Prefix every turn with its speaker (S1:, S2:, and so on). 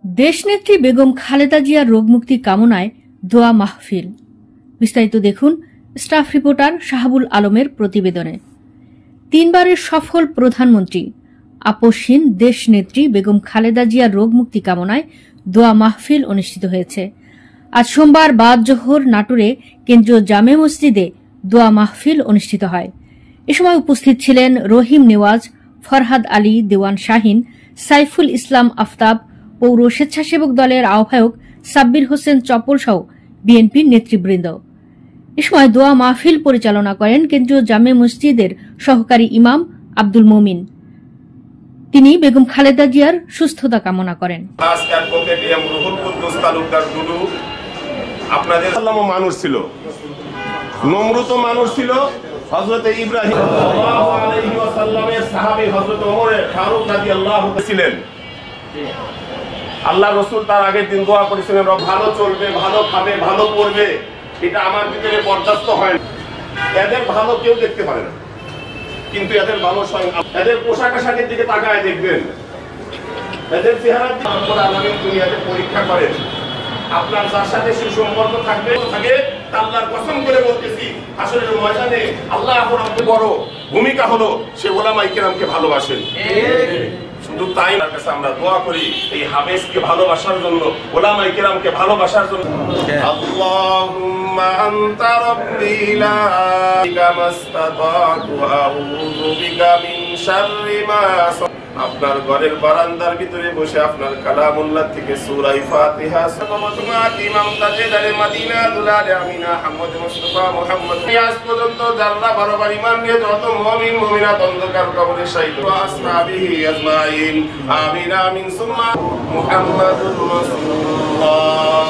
S1: দেশনেত্রী বেগম খালেদা জিয়ার রোগমুক্তি কামনায় দোয়া মাহফিল। বিস্তারিত দেখুন স্টাফ রিপোর্টার শাহাবুল আলমের প্রতিবেদনে। তিনবারের সফল প্রধানমন্ত্রী আপসহীন দেশনেত্রী বেগম খালেদা জিয়ার রোগমুক্তি কামনায় দোয়া মাহফিল অনুষ্ঠিত হয়েছে। আজ সোমবার বাদ জোহর নাটোরে কেন্দ্রীয় জামে মসজিদে দোয়া মাহফিল অনুষ্ঠিত হয়। এ সময় উপস্থিত ছিলেন রহিম নেওয়াজ, ফরহাদ আলী, দেওয়ান শাহিন, সাইফুল ইসলাম আফতাব, পৌর স্বেচ্ছাসেবক দলের আহ্বায়ক সাব্বির হোসেন চপল সহ বিএনপির নেতৃবৃন্দ। এ সময় দোয়া মাহফিল পরিচালনা করেন কেন্দ্রীয় জামে মসজিদের সহকারী ইমাম আব্দুল মোমিন। তিনি বেগম খালেদা জিয়ার সুস্থতা কামনা করেন।
S2: আপনাদের মানুষ ছিল, নম্রত মানুষ ছিল। হযরত ইব্রাহিম সাল্লাল্লাহু আলাইহি ওয়াসাল্লামের সাহাবী হযরত ওমর ফারুক রাদিয়াল্লাহু ছিলেন। আল্লাহ রাসূল তার আগের দিন দোয়া করেছিলেন, ভালো চলবে, ভালো খাবে, ভালো পড়বে, এটা আমার ভিতরে বরদাস্ত হয় না। এদের ভালো কেউ দেখতে পারে না, কিন্তু এদের ভালো স্বয়ং এদের পোশাক আশাকের দিকে তাকায় দেখবেন, এদের চেহারার দিকে আল্লাহ দুনিয়াতে পরীক্ষা করেন। আপনার যার সাথে সুসম্পর্ক থাকে আল্লাহর কসম করে বলতেছি, হাসরের ময়দানে আল্লাহ রাব্বুল বড় ভূমিকা হলো সে উলামায়ে কিরামকে ভালোবাসেন। শুধু তাই না, কাছে আমরা দোয়া করি এই হাবেসকে ভালোবাসার জন্য, উলামায়ে কিরামকে ভালোবাসার জন্য। আল্লাহুম্মা আনতা রাব্বি লা ইলাহা মাস্তাতাতু আউযু বিকা মিন শাররি মা। আপনার ঘরের বারান্দার ভিতরে বসে আপনার কালামুল্লাহ থেকে সূরা ফাতিহা সমাতমাত ইমাম তাজেদারে মদিনা দুলালে আমিনা আহমদ মুস্তাফা মুহাম্মদ আজ পর্যন্ত যারা বারবার ঈমান নিয়ে যত মুমিন মুমিনাত অন্ধকার কবরে শহীদ ওয়া আসহাবিহি আজমাইন আমিন আমিন সুম্মা মুহাম্মাদুর রাসূলুল্লাহ।